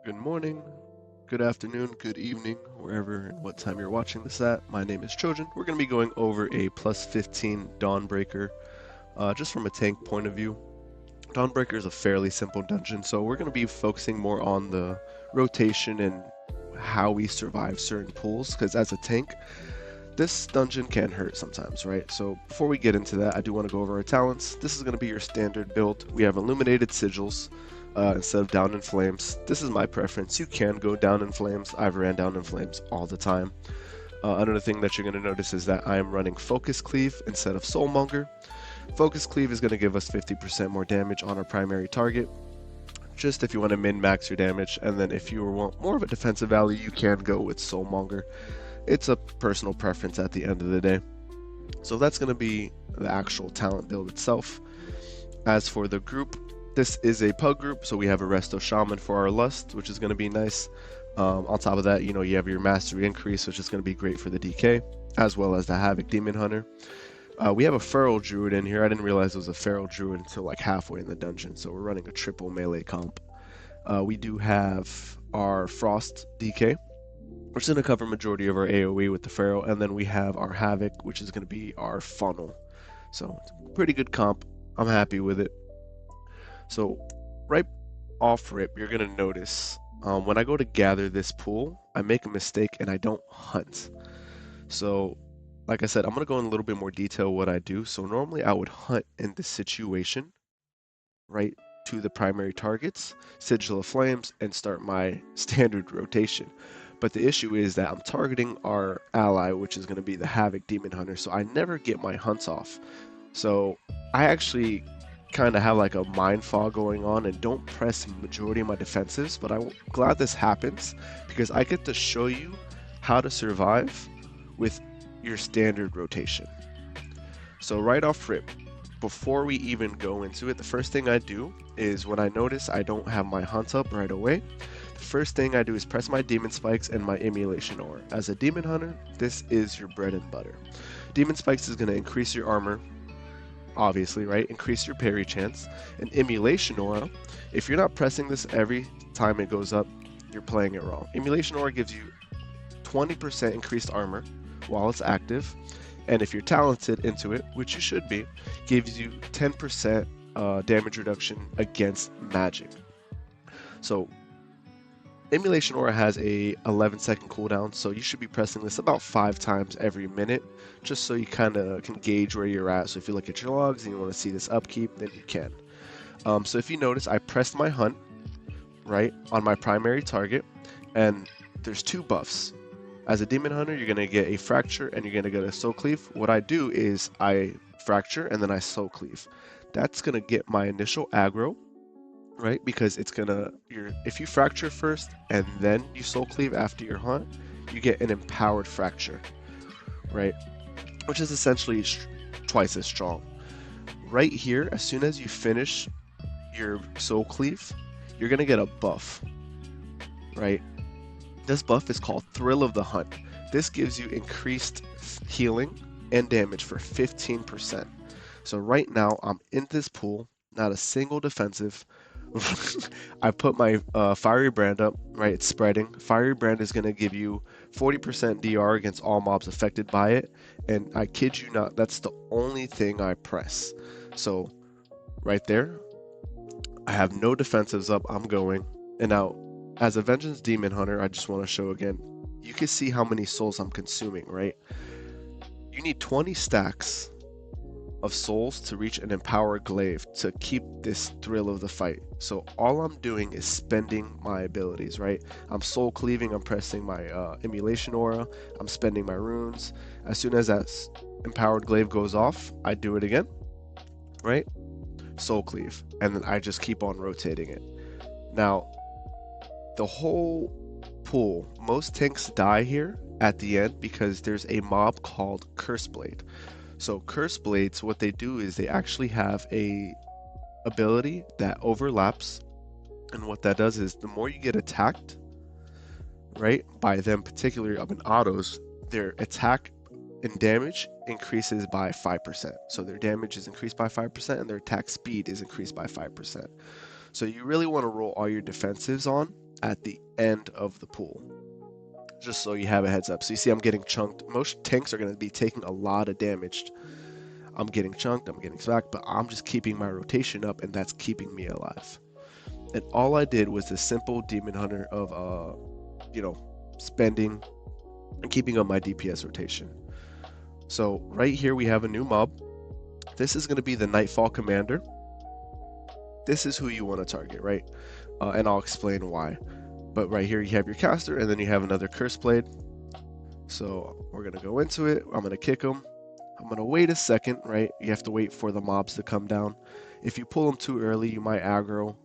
Good morning, good afternoon, good evening, wherever and what time you're watching this at. My name is Trojan. We're going to be going over a plus 15 Dawnbreaker, just from a tank point of view. Dawnbreaker is a fairly simple dungeon, so we're going to be focusing more on the rotation and how we survive certain pools, because as a tank, this dungeon can hurt sometimes, right? So before we get into that, I do want to go over our talents. This is going to be your standard build. We have illuminated sigils instead of down in flames. This is my preference. You can go down in flames. I've ran down in flames all the time. Another thing that you're going to notice is that I am running focus cleave instead of soulmonger. Focus cleave is going to give us 50% more damage on our primary target, just if you want to min-max your damage, and then if you want more of a defensive value, you can go with soulmonger. It's a personal preference at the end of the day. So that's going to be the actual talent build itself. As for the group, this is a pug group, so we have a Resto Shaman for our Lust, which is going to be nice. On top of that, you have your Mastery increase, which is going to be great for the DK, as well as the Havoc Demon Hunter. We have a Feral Druid in here. I didn't realize it was a Feral Druid until like halfway in the dungeon, so we're running a triple melee comp. We do have our Frost DK, which is going to cover majority of our AoE with the Feral, and then we have our Havoc, which is going to be our funnel. So it's a pretty good comp. I'm happy with it. So right off rip, you're going to notice when I go to gather this pool, I make a mistake and I don't hunt. So like I said, I'm going to go in a little bit more detail what I do. So normally I would hunt in this situation, right to the primary targets, Sigil of Flames, and start my standard rotation. But the issue is that I'm targeting our ally, which is going to be the Havoc Demon Hunter, so I never get my hunts off. So I actually kind of have like a mind fog going on and don't press majority of my defensives, but I'm glad this happens because I get to show you how to survive with your standard rotation. So right off rip, before we even go into it, the first thing I do is when I notice I don't have my hunt up right away, the first thing I do is press my demon spikes and my emulation aura. As a demon hunter, this is your bread and butter. Demon spikes is going to increase your armor, obviously, right? Increase your parry chance. And emulation aura, if you're not pressing this every time it goes up, you're playing it wrong. Emulation aura gives you 20% increased armor while it's active, and if you're talented into it, which you should be, gives you 10% damage reduction against magic. So Emulation Aura has a 11-second cooldown, so you should be pressing this about 5 times every minute, just so you kind of can gauge where you're at. So if you look at your logs and you want to see this upkeep, then you can. So if you notice, I pressed my hunt, right, on my primary target, and there's 2 buffs. As a Demon Hunter, you're going to get a Fracture and you're going to get a Soul Cleave. What I do is I Fracture and then I Soul Cleave. That's going to get my initial aggro, right? Because it's going to, if you Fracture first and then you Soul Cleave after your hunt, you get an Empowered Fracture, right? Which is essentially twice as strong. Right here, as soon as you finish your Soul Cleave, you're going to get a buff, right? This buff is called Thrill of the Hunt. This gives you increased healing and damage for 15%. So right now I'm in this pool, not a single defensive. I put my Fiery Brand up, right? It's spreading. Fiery Brand is going to give you 40% DR against all mobs affected by it. And I kid you not, that's the only thing I press. So right there, I have no defensives up. I'm going. And now, as a Vengeance Demon Hunter, I just want to show again, you can see how many souls I'm consuming, right? You need 20 stacks of souls to reach an Empowered Glaive to keep this thrill of the fight. So all I'm doing is spending my abilities, right? I'm soul cleaving, I'm pressing my emulation aura, I'm spending my runes. As soon as that Empowered Glaive goes off, I do it again, right? Soul cleave, and then I just keep on rotating it. Now, the whole pool, most tanks die here at the end because there's a mob called Curse Blade. So Curse Blades, what they do is they actually have a ability that overlaps, and what that does is the more you get attacked, right, by them, particularly up in autos, their attack and damage increases by 5%. So their damage is increased by 5% and their attack speed is increased by 5%. So you really want to roll all your defensives on at the end of the pool, just so you have a heads up. So you see I'm getting chunked. Most tanks are going to be taking a lot of damage. I'm getting chunked, I'm getting smacked, but I'm just keeping my rotation up, and that's keeping me alive. And all I did was a simple demon hunter of spending and keeping up my DPS rotation. So right here we have a new mob. This is going to be the Nightfall Commander. This is who you want to target, right? And I'll explain why. But right here you have your caster, and then you have another Curse Blade. So we're going to go into it. I'm going to kick him. I'm going to wait a second, right? You have to wait for the mobs to come down. If you pull them too early, you might aggro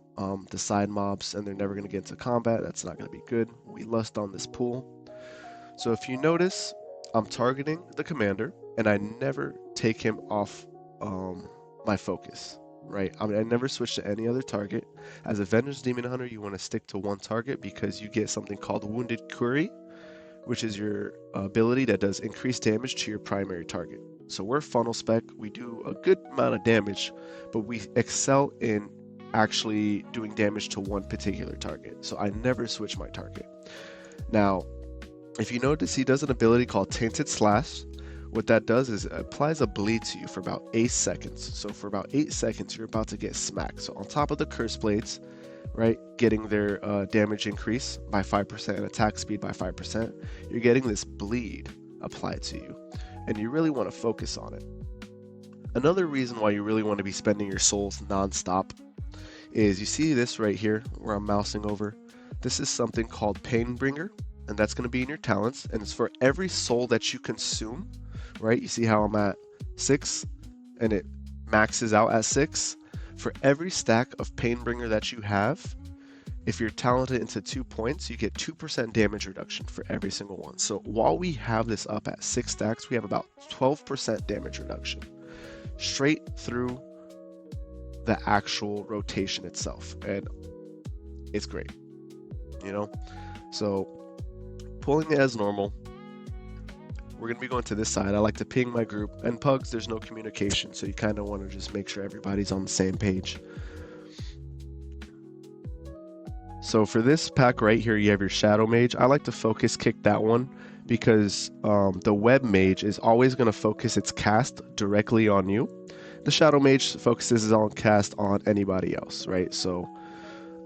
the side mobs, and they're never going to get into combat. That's not going to be good. We lust on this pool. So if you notice, I'm targeting the commander, and I never take him off my focus, right? I never switch to any other target. As a Vengeance Demon Hunter, you want to stick to one target because you get something called Wounded Query, which is your ability that does increased damage to your primary target. So we're funnel spec, we do a good amount of damage, but we excel in actually doing damage to one particular target. So I never switch my target. Now, if you notice, he does an ability called Tainted Slash. What that does is it applies a bleed to you for about 8 seconds. So for about 8 seconds, you're about to get smacked. So on top of the Curse Blades, right, getting their damage increase by 5% and attack speed by 5%, you're getting this bleed applied to you, and you really want to focus on it. Another reason why you really want to be spending your souls non-stop is you see this right here where I'm mousing over. This is something called Painbringer, and that's going to be in your talents, and it's for every soul that you consume, right? You see how I'm at 6 and it maxes out at 6. For every stack of Painbringer that you have, if you're talented into 2 points, you get 2% damage reduction for every single one. So while we have this up at 6 stacks, we have about 12% damage reduction straight through the actual rotation itself, and it's great, you know? So pulling it as normal, we're going to be going to this side. I like to ping my group, and pugs, there's no communication, so you kind of want to just make sure everybody's on the same page. So for this pack right here, you have your Shadow Mage. I like to focus kick that one because the Web Mage is always going to focus its cast directly on you. The Shadow Mage focuses on cast on anybody else, right? So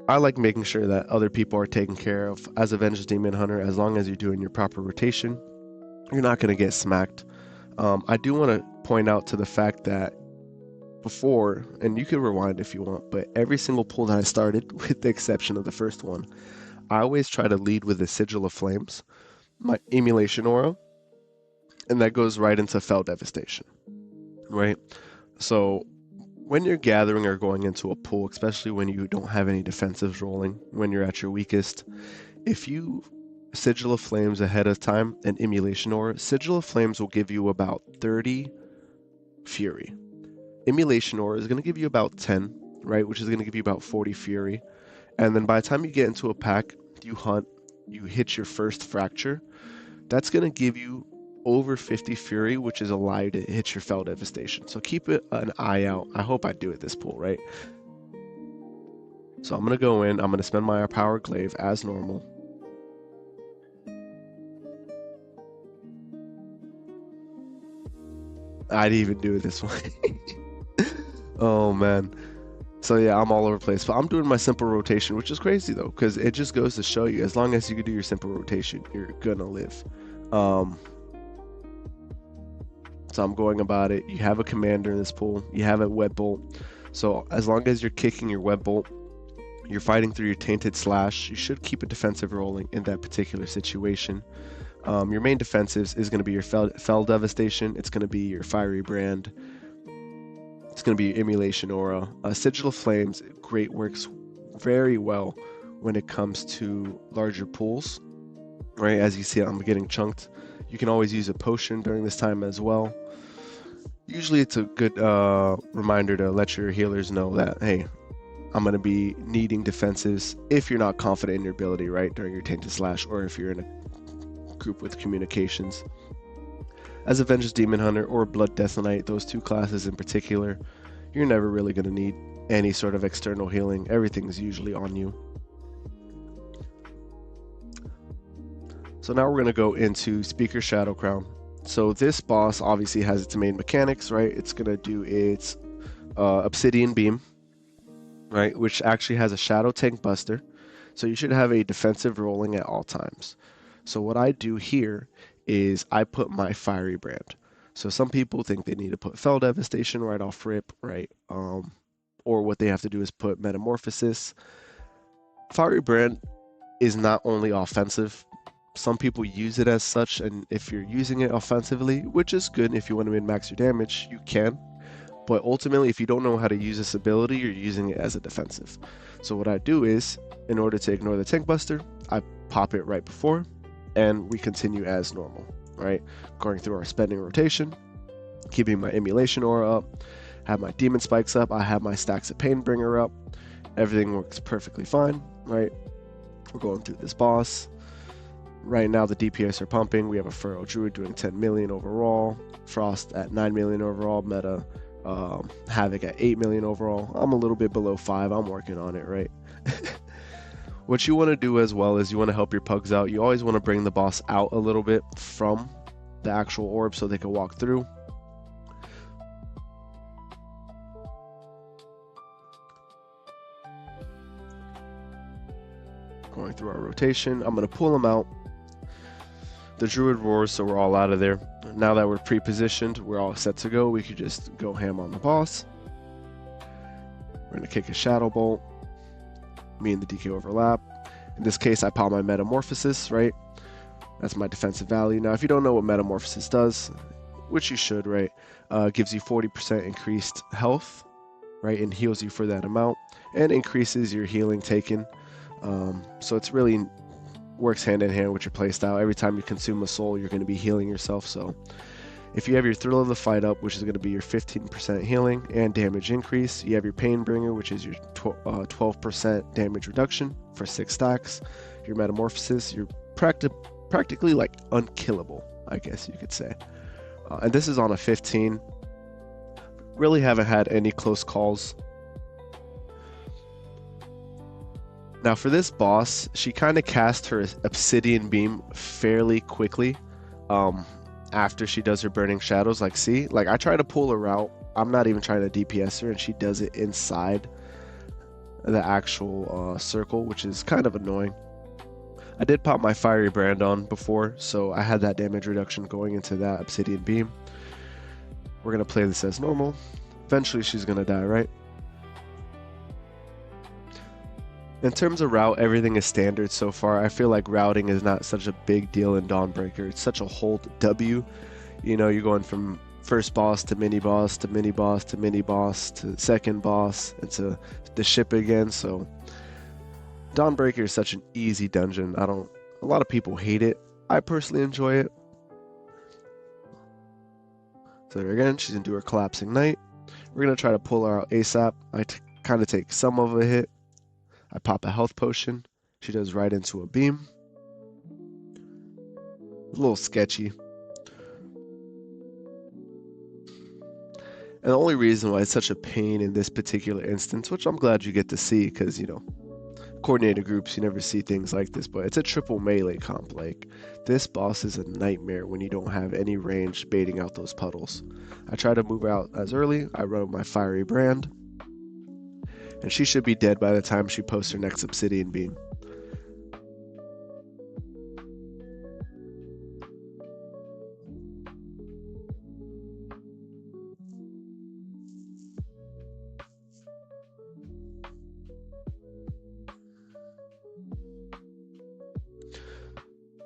I like making sure that other people are taken care of. As a Vengeance Demon Hunter, as long as you're doing your proper rotation, you're not going to get smacked. I do want to point out to the fact that before, and you can rewind if you want, but every single pull that I started, with the exception of the first one, I always try to lead with the Sigil of Flames, my Emulation Aura, and that goes right into Fell Devastation, right? So when you're gathering or going into a pool, especially when you don't have any defensives rolling, when you're at your weakest, if you Sigil of Flames ahead of time and Emulation Aura, Sigil of Flames will give you about 30 Fury. Emulation Aura is going to give you about 10, right, which is going to give you about 40 Fury. And then by the time you get into a pack, you hunt, you hit your first Fracture, that's going to give you over 50 Fury, which is allowed to hit your Fell Devastation. So keep an eye out. I hope I do it this pool, right? So I'm going to go in, I'm going to spend my Power Glaive as normal. I didn't even do it this way. Oh man. So yeah, I'm all over the place, but I'm doing my simple rotation, which is crazy though, because it just goes to show you, as long as you can do your simple rotation, you're gonna live. So I'm going about it. You have a commander in this pool, you have a web bolt. So as long as you're kicking your web bolt, you're fighting through your Tainted Slash, you should keep a defensive rolling in that particular situation. Your main defensives is going to be your Fell Devastation, it's going to be your Fiery Brand, it's going to be your Emulation Aura. Sigil of Flames, great, works very well when it comes to larger pools, right? As you see, I'm getting chunked. You can always use a potion during this time as well. Usually it's a good reminder to let your healers know that, hey, I'm going to be needing defenses if you're not confident in your ability, right, during your Tainted Slash, or if you're in a group with communications. As a Vengeance Demon Hunter or Blood Death Knight, those two classes in particular, you're never really going to need any sort of external healing. Everything's usually on you. So now we're going to go into Speaker Shadowcrown. So this boss obviously has its main mechanics, right? It's going to do its Obsidian Beam, right? Which actually has a Shadow Tank Buster. So you should have a defensive rolling at all times. So what I do here is I put my Fiery Brand. So some people think they need to put Fell Devastation right off rip, right? Or what they have to do is put Metamorphosis. Fiery Brand is not only offensive, some people use it as such, and if you're using it offensively, which is good if you want to min-max your damage, you can. But ultimately, if you don't know how to use this ability, you're using it as a defensive. So what I do is, in order to ignore the Tank Buster, I pop it right before, and we continue as normal, right? Going through our spending rotation, keeping my Emulation Aura up, have my Demon Spikes up, I have my Stacks of Painbringer up, everything works perfectly fine, right? We're going through this boss. Right now the DPS are pumping. We have a Furrow Druid doing 10 million overall, Frost at 9 million overall, Meta Havoc at 8 million overall. I'm a little bit below 5. I'm working on it, right? What you want to do as well is you want to help your pugs out. You always want to bring the boss out a little bit from the actual orb so they can walk through. Going through our rotation, I'm going to pull them out. The Druid roars, so we're all out of there. Now that we're pre-positioned, we're all set to go. We could just go ham on the boss. We're going to kick a Shadow Bolt. Me and the DK overlap. In this case, I pop my Metamorphosis, right? That's my defensive value. Now, if you don't know what Metamorphosis does, which you should, right? Gives you 40% increased health, right? And heals you for that amount. And increases your healing taken. So it's really works hand in hand with your playstyle. Every time you consume a soul, you're going to be healing yourself. So if you have your Thrill of the Fight up, which is going to be your 15% healing and damage increase, you have your Painbringer, which is your 12% damage reduction for 6 stacks. Your Metamorphosis, you're practically like unkillable, I guess you could say. And this is on a 15. Really haven't had any close calls. Now for this boss, she kind of cast her Obsidian Beam fairly quickly after she does her Burning Shadows. Like, see? Like, I try to pull her out. I'm not even trying to DPS her, and she does it inside the actual circle, which is kind of annoying. I did pop my Fiery Brand on before, so I had that damage reduction going into that Obsidian Beam. We're going to play this as normal. Eventually she's going to die, right? In terms of route, everything is standard so far. I feel like routing is not such a big deal in Dawnbreaker. It's such a hold W. You know, you're going from first boss to mini boss to mini boss to mini boss to second boss and to the ship again. So Dawnbreaker is such an easy dungeon. A lot of people hate it. I personally enjoy it. So there again, she's gonna do her Collapsing Knight. We're gonna try to pull her out ASAP. I kind of take some of a hit. I pop a health potion. She does right into a beam. A little sketchy. And the only reason why it's such a pain in this particular instance, which I'm glad you get to see, because, you know, coordinated groups, you never see things like this, but it's a triple melee comp. Like, this boss is a nightmare when you don't have any range baiting out those puddles. I try to move out as early. I run my Fiery Brand. And she should be dead by the time she posts her next Obsidian Beam.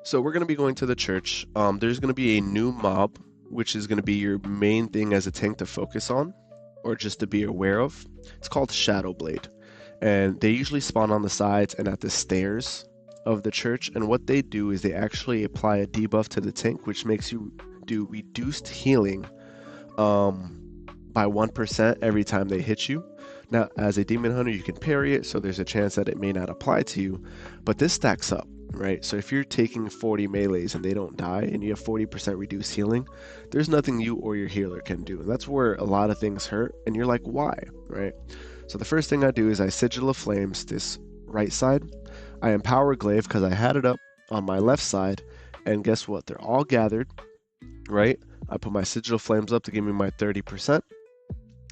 So we're going to be going to the church. There's going to be a new mob, which is going to be your main thing as a tank to focus on, or just to be aware of. It's called Shadowblade, and they usually spawn on the sides and at the stairs of the church. And what they do is they actually apply a debuff to the tank, which makes you do reduced healing by 1% every time they hit you. Now, as a demon hunter, you can parry it, so there's a chance that it may not apply to you, but this stacks up, right? So if you're taking 40 melees and they don't die and you have 40% reduced healing, there's nothing you or your healer can do. And that's where a lot of things hurt, and you're like, why, right? So the first thing I do is I Sigil of Flames this right side. I Empower Glaive because I had it up on my left side, And guess what? They're all gathered, right? I put my Sigil Flames up to give me my 30%.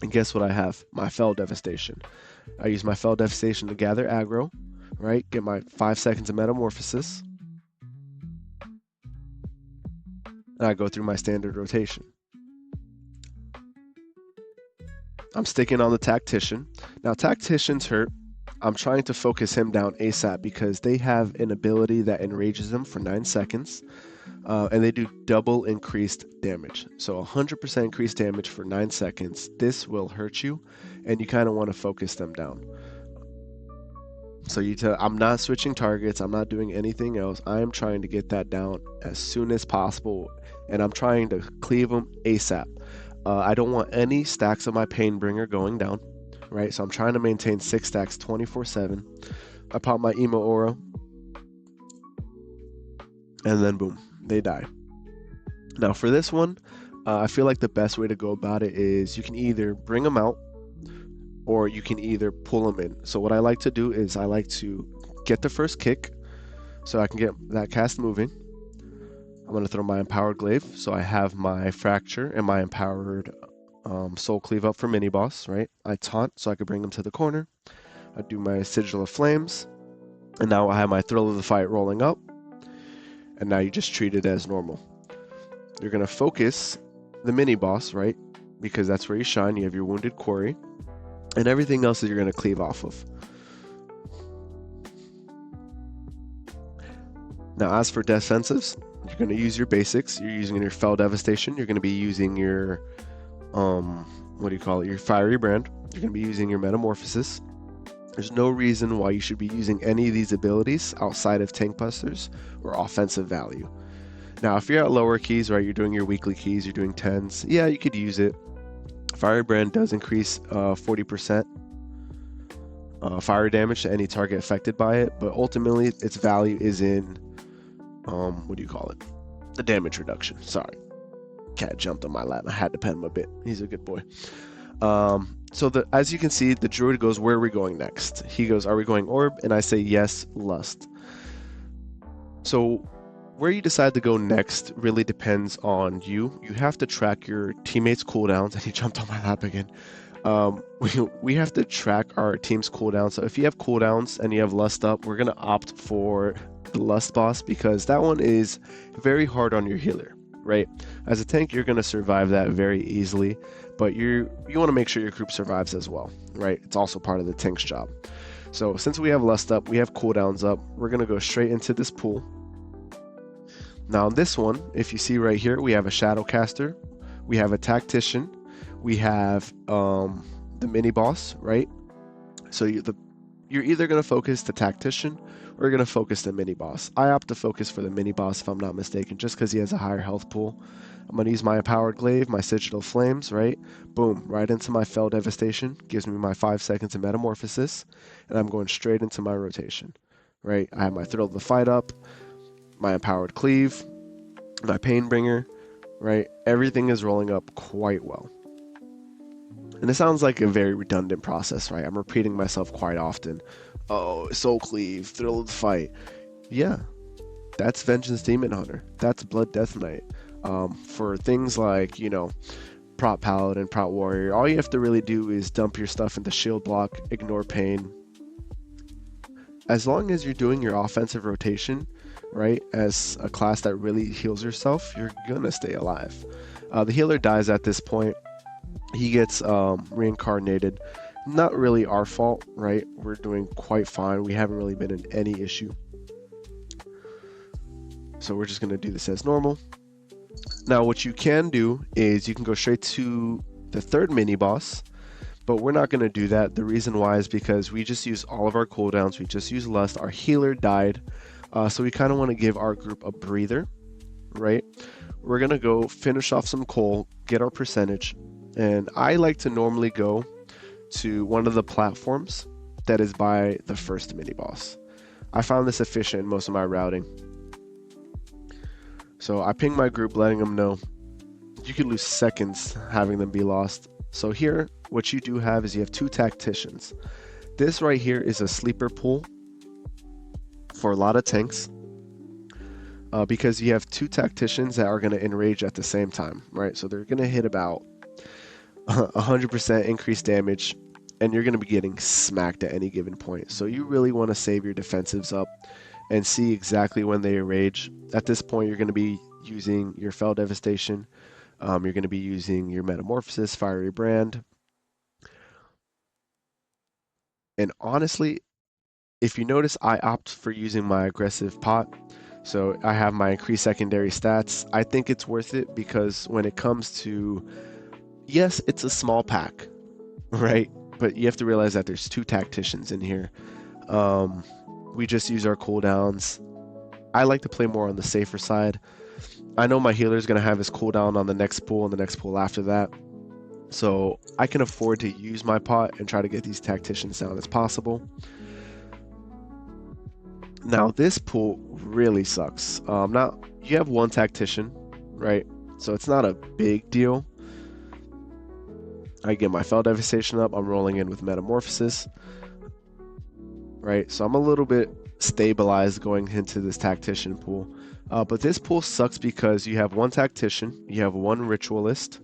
And guess what I have? My Fel Devastation. I use my Fel Devastation to gather aggro, right? Get my 5 seconds of Metamorphosis. And I go through my standard rotation. I'm sticking on the Tactician. Now, Tactician's hurt. I'm trying to focus him down ASAP because they have an ability that enrages them for 9 seconds. And they do double increased damage. So 100% increased damage for 9 seconds. This will hurt you, and you kind of want to focus them down. So I'm not switching targets. I'm not doing anything else. I am trying to get that down as soon as possible, and I'm trying to cleave them ASAP. I don't want any stacks of my Painbringer going down, right? So I'm trying to maintain 6 stacks 24/7. I pop my Emo Aura, and then boom, they die. Now for this one, I feel like the best way to go about it is you can either bring them out or you can either pull them in. So what I like to do is I like to get the first kick so I can get that cast moving. I'm going to throw my Empowered Glaive, so I have my Fracture and my Empowered Soul Cleave up for mini boss, right? I taunt so I can bring them to the corner. I do my Sigil of Flames, and now I have my Thrill of the Fight rolling up, and now you just treat it as normal. You're going to focus the mini boss, right? Because that's where you shine. You have your Wounded Quarry, and everything else that you're going to cleave off of. Now, as for defensives, you're going to use your basics. You're using your Fel Devastation. You're going to be using your, your Fiery Brand. You're going to be using your Metamorphosis. There's no reason why you should be using any of these abilities outside of Tank Busters or offensive value. Now, if you're at lower keys, right, you're doing your weekly keys, you're doing 10s, yeah, you could use it. Fiery Brand does increase 40% fire damage to any target affected by it, but ultimately its value is in the damage reduction. Sorry, cat jumped on my lap. I had to pet him a bit. He's a good boy. As you can see, the druid goes, where are we going next? He goes, are we going orb? And I say yes, lust. So where you decide to go next really depends on you. You have to track your teammates' cooldowns. And he jumped on my lap again. We have to track our team's cooldowns. So if you have cooldowns and you have lust up, we're going to opt for the lust boss because that one is very hard on your healer, right? As a tank, you're going to survive that very easily, but you want to make sure your group survives as well, right? It's also part of the tank's job. So since we have lust up, we have cooldowns up, we're going to go straight into this pool. Now this one, if you see right here, we have a Shadowcaster, we have a Tactician, we have the mini boss, right? So you're either going to focus the Tactician or you're going to focus the mini boss. I opt to focus for the mini boss if I'm not mistaken, just because he has a higher health pool. I'm going to use my Empowered Glaive, my Sigil Flames, right? Boom, right into my Fel Devastation. Gives me my 5 seconds of Metamorphosis, and I'm going straight into my rotation, right? I have my Thrill of the Fight up, my Empowered Cleave, my Painbringer, right? Everything is rolling up quite well. And it sounds like a very redundant process, right? I'm repeating myself quite often. Oh, Soul Cleave, Thrill of the Fight. Yeah, that's Vengeance Demon Hunter. That's Blood Death Knight. For things like, Prot Paladin, Prot Warrior, all you have to really do is dump your stuff into Shield Block, ignore Pain. As long as you're doing your offensive rotation, right, as a class that really heals yourself, you're gonna stay alive. The healer dies at this point. He gets reincarnated. Not really our fault, right? We're doing quite fine. We haven't really been in any issue. So we're just gonna do this as normal. Now what you can do is you can go straight to the third mini boss, but we're not going to do that. The reason why is because we just use all of our cooldowns. We just use lust. Our healer died, so we kind of want to give our group a breather, right? We're going to go finish off some coal, get our percentage, and I like to normally go to one of the platforms that is by the first mini boss. I found this efficient in most of my routing. So I ping my group letting them know you could lose seconds having them be lost. So here, what you do have is you have 2 Tacticians. This right here is a sleeper pool for a lot of tanks. because you have two tacticians that are going to enrage at the same time, right? So they're going to hit about 100% increased damage, and you're going to be getting smacked at any given point. So you really want to save your defensives up and see exactly when they enrage. At this point, you're going to be using your Fell Devastation. You're going to be using your Metamorphosis, Fiery Brand. And honestly, if you notice, I opt for using my aggressive pot. So I have my increased secondary stats. I think it's worth it because when it comes to, yes, it's a small pack, right? But you have to realize that there's two tacticians in here. We just use our cooldowns. I like to play more on the safer side. I know my healer is going to have his cooldown on the next pool and the next pool after that. So I can afford to use my pot and try to get these tacticians down as possible. Now this pool really sucks. Now you have one tactician, right? So it's not a big deal. I get my Fell Devastation up. I'm rolling in with Metamorphosis, right? So I'm a little bit stabilized going into this tactician pool. But this pool sucks because you have one tactician, you have one ritualist,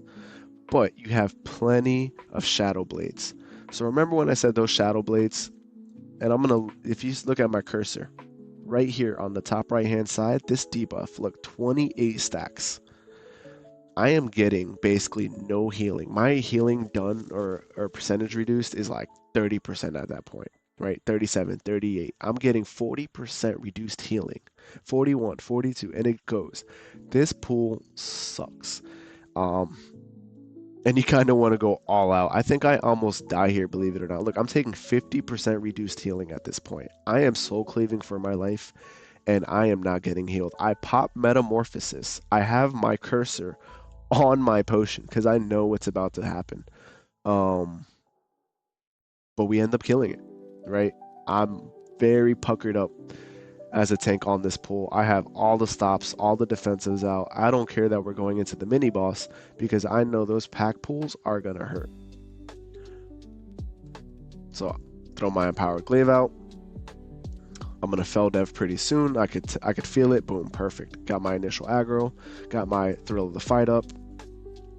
but you have plenty of shadow blades. So remember when I said those shadow blades? And I'm gonna, if you look at my cursor, right here on the top right hand side, this debuff, look, 28 stacks. I am getting basically no healing. My healing done or percentage reduced is like 30% at that point, right? 37, 38. I'm getting 40% reduced healing, 41, 42, and it goes. This pool sucks. And you kind of want to go all out. I think I almost die here, believe it or not. Look, I'm taking 50% reduced healing at this point. I am soul cleaving for my life, and I am not getting healed. I pop Metamorphosis. I have my cursor on my potion because I know what's about to happen. But we end up killing it, right? I'm very puckered up as a tank on this pool. I have all the stops, all the defensives out. I don't care that we're going into the mini boss because I know those pack pools are gonna hurt. So throw my Empowered Glaive out. I'm gonna Fell Dev pretty soon. I could feel it. Boom, perfect. Got my initial aggro, got my Thrill of the Fight up,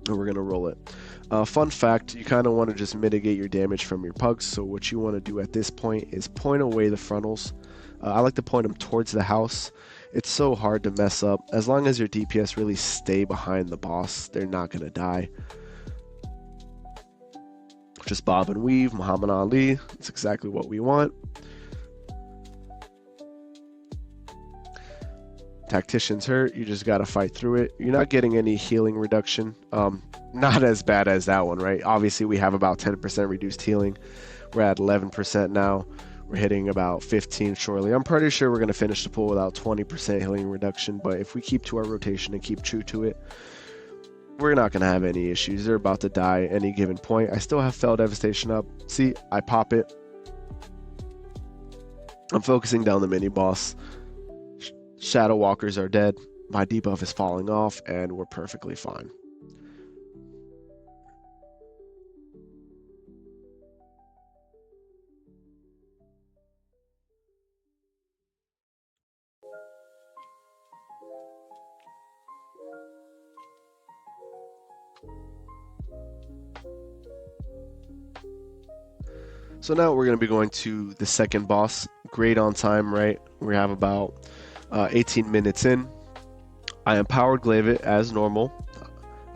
and we're gonna roll it. Fun fact, you kind of want to just mitigate your damage from your pugs. So what you want to do at this point is point away the frontals. I like to point them towards the house. It's so hard to mess up. As long as your DPS really stay behind the boss, they're not going to die. Just bob and weave, Muhammad Ali. It's exactly what we want. Tacticians hurt. You just got to fight through it. You're not getting any healing reduction. Not as bad as that one, right? Obviously, we have about 10% reduced healing. We're at 11% now. We're hitting about 15 shortly. I'm pretty sure we're going to finish the pool without 20% healing reduction, but if we keep to our rotation and keep true to it, we're not going to have any issues. They're about to die at any given point. I still have Fell Devastation up. See, I pop it. I'm focusing down the mini boss. Shadow Walkers are dead. My debuff is falling off, and we're perfectly fine. So now we're going to be going to the second boss. Great on time, right? We have about 18 minutes in. I Empowered Glaive it as normal.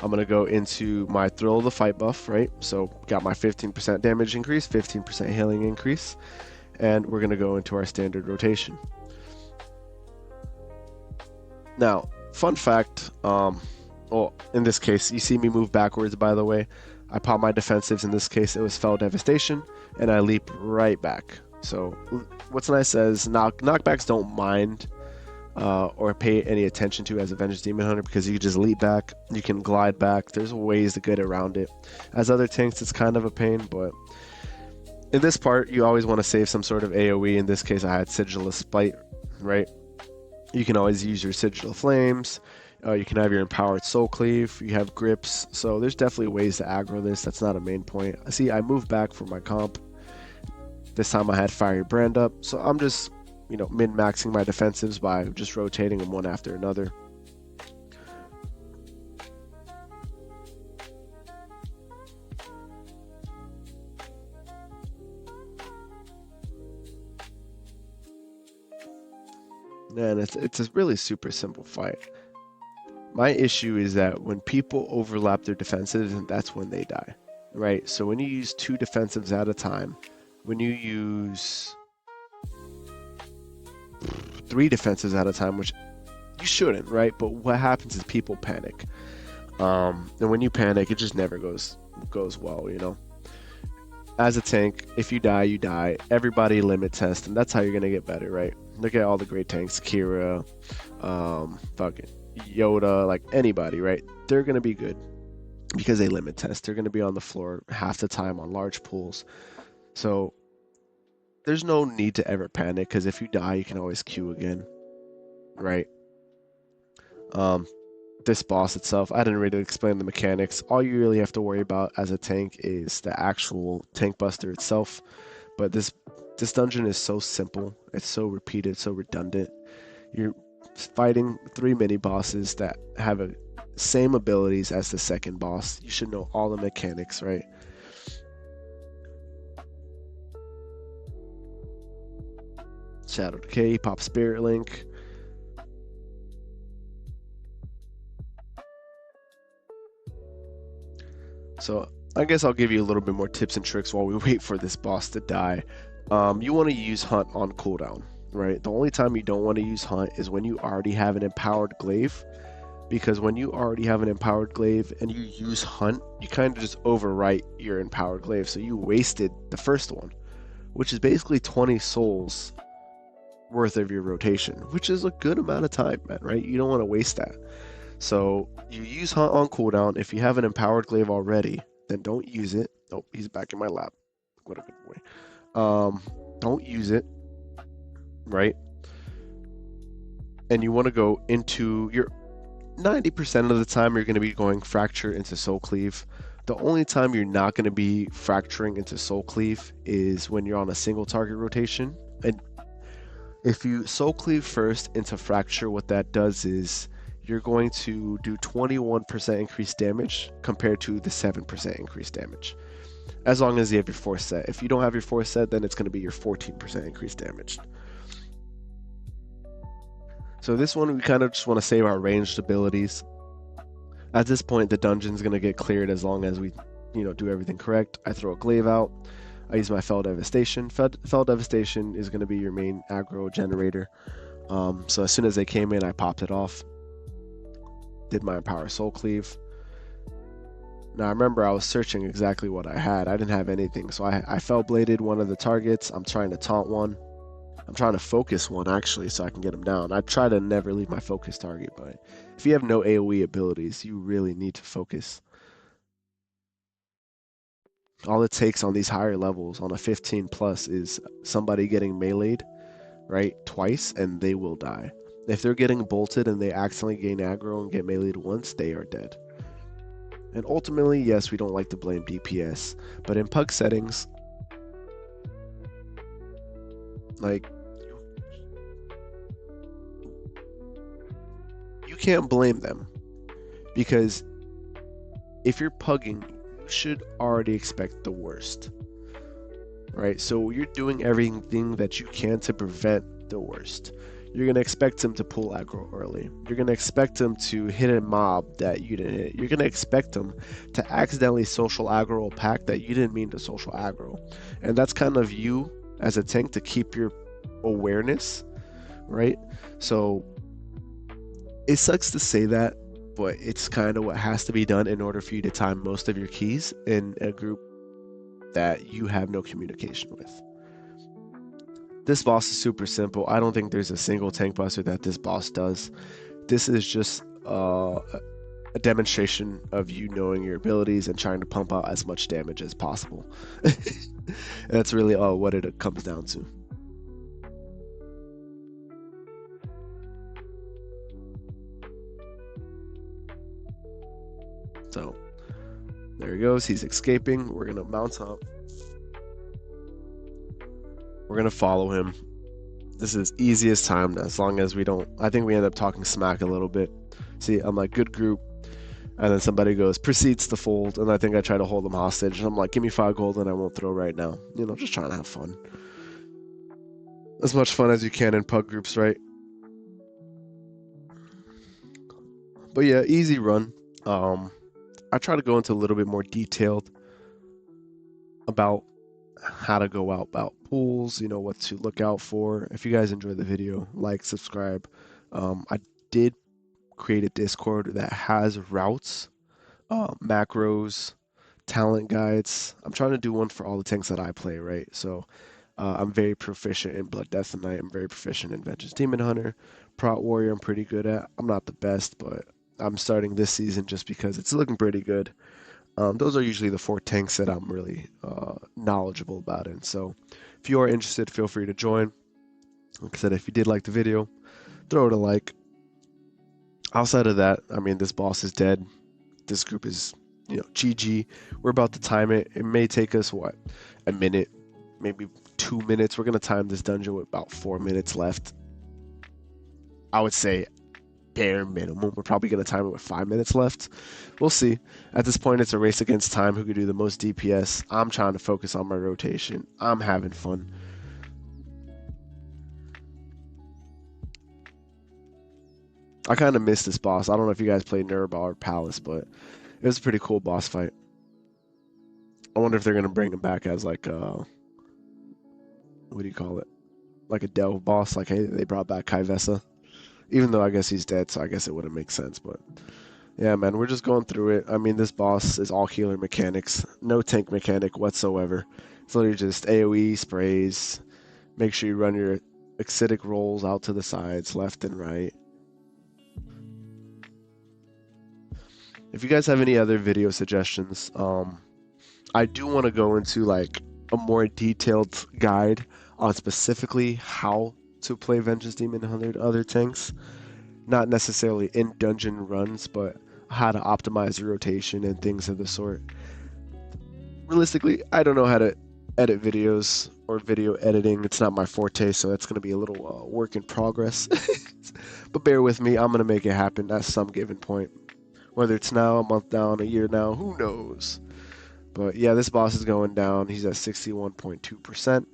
I'm going to go into my Thrill of the Fight buff, right? So got my 15% damage increase, 15% healing increase, and we're going to go into our standard rotation. Now, fun fact, well, in this case, you see me move backwards, by the way. I pop my defensives. In this case, it was Fell Devastation, and I leap right back. So what's nice is knockbacks don't mind or pay any attention to as a Vengeance Demon Hunter because you can just leap back, you can glide back. There's ways to get around it. As other tanks, it's kind of a pain, but in this part, you always want to save some sort of AoE. In this case, I had Sigil of Spite, right? You can always use your Sigil of Flames. You can have your Empowered Soul Cleave. You have grips. So there's definitely ways to aggro this. That's not a main point. See, I moved back for my comp. This time I had Fiery Brand up. So I'm just min-maxing my defensives by just rotating them one after another. And it's a really super simple fight. My issue is that when people overlap their defensives, and that's when they die, right? So when you use 2 defensives at a time, when you use 3 defenses at a time, which you shouldn't, right? But what happens is people panic, and when you panic, it just never goes well, As a tank, if you die, you die. Everybody limit test, and that's how you're gonna get better, right? Look at all the great tanks, Kira, fucking Yoda, like anybody, right? They're gonna be good because they limit test. They're gonna be on the floor half the time on large pools. So there's no need to ever panic, because if you die, you can always queue again, right? This boss itself, I didn't really explain the mechanics. All you really have to worry about as a tank is the actual tank buster itself. But this dungeon is so simple, it's so repeated, so redundant. You're fighting 3 mini bosses that have the same abilities as the second boss. You should know all the mechanics, right? Shadow Decay, pop Spirit Link. So I guess I'll give you a little bit more tips and tricks while we wait for this boss to die. You want to use Hunt on cooldown, right? The only time you don't want to use Hunt is when you already have an empowered glaive, because when you already have an empowered glaive and you use Hunt, you kind of just overwrite your empowered glaive, so you wasted the first one, which is basically 20 souls worth of your rotation, which is a good amount of time, man, right? You don't want to waste that. So you use Hunt on cooldown. If you have an empowered glaive already, then don't use it. Oh, he's back in my lap. What a good boy. Don't use it, right? And you want to go into your 90% of the time you're going to be going Fracture into Soul Cleave. The only time you're not going to be fracturing into Soul Cleave is when you're on a single target rotation. And if you Soul Cleave first into Fracture, what that does is you're going to do 21% increased damage compared to the 7% increased damage, as long as you have your force set. If you don't have your force set, then it's going to be your 14% increased damage. So this one, we kind of just want to save our ranged abilities. At this point, the dungeon's going to get cleared as long as we, do everything correct. I throw a glaive out. I use my Fell Devastation. Fell Devastation is going to be your main aggro generator. So as soon as they came in, I popped it off. Did my Empower Soul Cleave. Now I remember I was searching exactly what I had. I didn't have anything, so I Fell Bladed one of the targets. I'm trying to taunt one. I'm trying to focus one, actually, so I can get him down. I try to never leave my focus target, but if you have no AoE abilities, you really need to focus. All it takes on these higher levels, on a 15 plus, is somebody getting meleeed, right, twice, and they will die. If they're getting bolted and they accidentally gain aggro and get meleeed once, they are dead. And ultimately, yes, we don't like to blame DPS, but in pug settings, like, you can't blame them, because if you're pugging, you should already expect the worst, right? So you're doing everything that you can to prevent the worst. You're going to expect him to pull aggro early. You're going to expect him to hit a mob that you didn't hit. You're going to expect him to accidentally social aggro a pack that you didn't mean to social aggro. And that's kind of you as a tank to keep your awareness, right? So it sucks to say that, but it's kind of what has to be done in order for you to time most of your keys in a group that you have no communication with. This boss is super simple. I don't think there's a single tank buster that this boss does. This is just a demonstration of you knowing your abilities and trying to pump out as much damage as possible. That's really what it comes down to. So there he goes. He's escaping. We're going to mount up. We're going to follow him. This is easiest time as long as we don't. I think we end up talking smack a little bit. See, I'm like, good group. And then somebody goes, proceeds to fold. And I think I try to hold them hostage. And I'm like, give me 5 gold and I won't throw right now. You know, just trying to have fun. As much fun as you can in pug groups, right? But yeah, easy run. I try to go into a little bit more detailed about how to go out about pools, you know, what to look out for. If you guys enjoyed the video, like, subscribe. I did create a Discord that has routes, macros, talent guides. I'm trying to do one for all the tanks that I play, right? So I'm very proficient in Blood Death Knight. I'm very proficient in Vengeance Demon Hunter. Prot Warrior I'm pretty good at. I'm not the best, but I'm starting this season just because it's looking pretty good. Those are usually the 4 tanks that I'm really knowledgeable about in. So if you are interested, feel free to join. Like I said, if you did like the video, throw it a like. Outside of that, I mean, this boss is dead. This group is, you know, GG. We're about to time it. It may take us, what, a minute, maybe 2 minutes. We're going to time this dungeon with about 4 minutes left. I would say bare minimum. We're probably going to time it with 5 minutes left. We'll see. At this point, it's a race against time who can do the most DPS. I'm trying to focus on my rotation. I'm having fun. I kind of missed this boss. I don't know if you guys played Nurba or Palace, but it was a pretty cool boss fight. I wonder if they're going to bring him back as like a, what do you call it? Like a delve boss. Like, hey, they brought back Kaivessa. Even though I guess he's dead, so I guess it wouldn't make sense. But yeah, man, we're just going through it. I mean, this boss is all healer mechanics. No tank mechanic whatsoever. It's literally just AoE, sprays. Make sure you run your acidic rolls out to the sides, left and right. If you guys have any other video suggestions, I do want to go into like a more detailed guide on specifically how to play Vengeance Demon Hunter to other tanks. Not necessarily in dungeon runs, but how to optimize your rotation and things of the sort. Realistically, I don't know how to edit videos or video editing. It's not my forte, so that's going to be a little work in progress. But bear with me. I'm going to make it happen at some given point. Whether it's now, a month down, a year now, who knows? But yeah, this boss is going down. He's at 61.2%.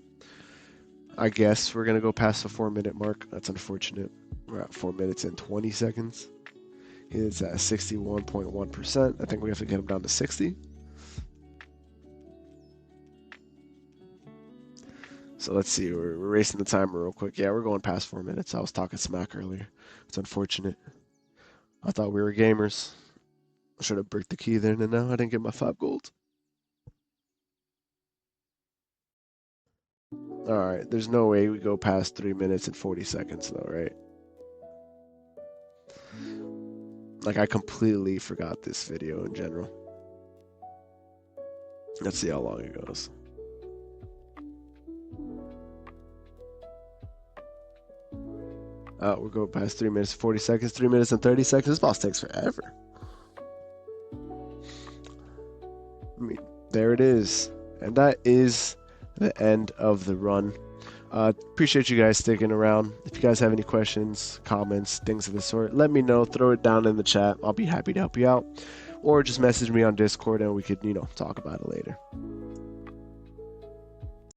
I guess we're going to go past the 4-minute mark. That's unfortunate. We're at 4 minutes and 20 seconds. He's at 61.1%. I think we have to get him down to 60. So let's see. We're racing the timer real quick. Yeah, we're going past 4 minutes. I was talking smack earlier. It's unfortunate. I thought we were gamers. I should have bricked the key there, and now I didn't get my 5 gold. Alright, there's no way we go past 3 minutes and 40 seconds, though, right? Like, I completely forgot this video in general. Let's see how long it goes. We're going past 3 minutes and 40 seconds, 3 minutes and 30 seconds. This boss takes forever. I mean, there it is. And that is the end of the run. Appreciate you guys sticking around. If you guys have any questions, comments, things of the sort, let me know. Throw it down in the chat. I'll be happy to help you out. Or just message me on Discord and we could, you know, talk about it later.